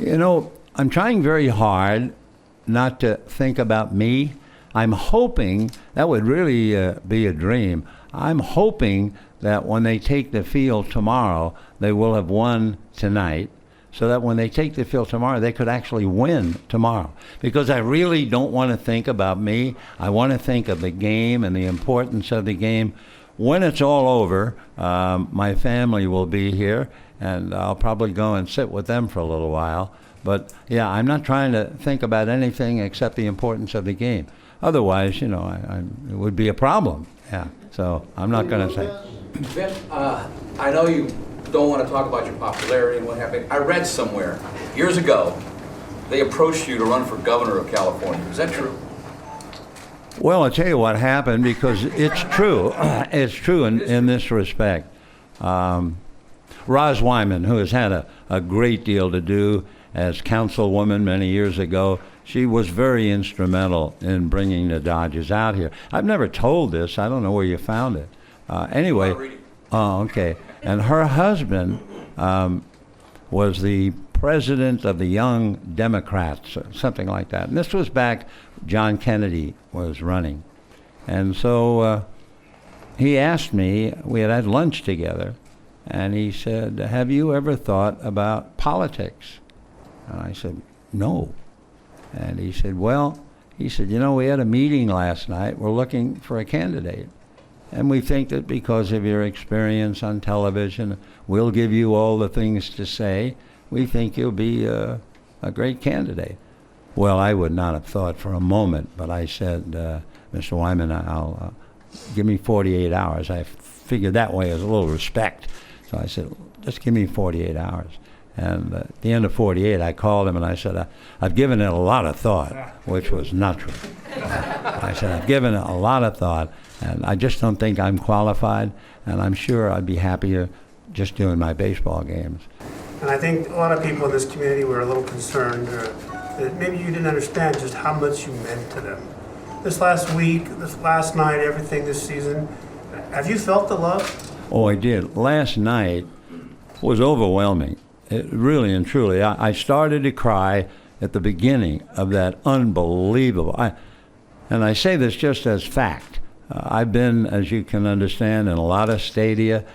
I'm trying very hard not to think about me. I'm hoping that would really be a dream. I'm hoping that when they take the field tomorrow, they will have won tonight, so that when they take the field tomorrow, they could actually win tomorrow. Because I really don't want to think about me. I want to think of the game and the importance of the game. When it's all over, my family will be here, and I'll probably go and sit with them for a little while. But yeah, I'm not trying to think about anything except the importance of the game. Otherwise, it would be a problem. Yeah, so I'm not going to say. Vin, I know you don't want to talk about your popularity and what happened. I read somewhere years ago they approached you to run for governor of California. Is that true? Well, I'll tell you what happened, because it's true. It's true in this respect. Roz Wyman, who has had a great deal to do as councilwoman many years ago, she was very instrumental in bringing the Dodgers out here. I've never told this. I don't know where you found it. Anyway, oh, okay. And her husband was the president of the Young Democrats, or something like that. And this was back John Kennedy was running. And so he asked me, we had lunch together, and he said, have you ever thought about politics? And I said, no. And he said, we had a meeting last night. We're looking for a candidate. And we think that because of your experience on television, we'll give you all the things to say. We think you'll be a great candidate. Well, I would not have thought for a moment, but I said, Mr. Wyman, I'll give me 48 hours. I figured that way as a little respect. So I said, just give me 48 hours. And at the end of 48, I called him and I said, I've given it a lot of thought, which was not true. I said, I've given it a lot of thought, and I just don't think I'm qualified, and I'm sure I'd be happier just doing my baseball games. And I think a lot of people in this community were a little concerned that maybe you didn't understand just how much you meant to them. This last week, this last night, everything this season, have you felt the love? Oh, I did. Last night was overwhelming. It really and truly. I started to cry at the beginning of that unbelievable. And I say this just as fact. I've been, as you can understand, in a lot of stadia,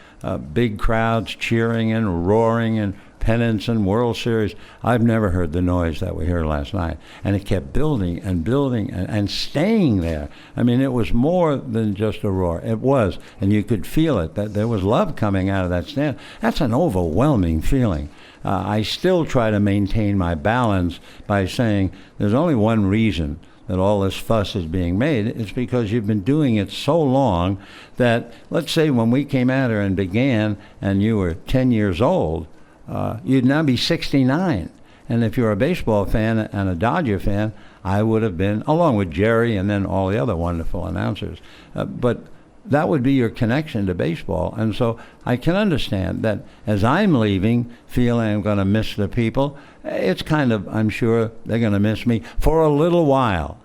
big crowds cheering and roaring and pennants and World Series. I've never heard the noise that we heard last night. And it kept building and building and staying there. I mean, it was more than just a roar. It was. And you could feel it, that there was love coming out of that stand. That's an overwhelming feeling. I still try to maintain my balance by saying there's only one reason that all this fuss is being made. It's because you've been doing it so long that, let's say when we came out here and began and you were 10 years old, you'd now be 69. And if you're a baseball fan and a Dodger fan, I would have been, along with Jerry and then all the other wonderful announcers. But that would be your connection to baseball. And so I can understand that as I'm leaving, feeling I'm going to miss the people, it's kind of, I'm sure they're going to miss me for a little while.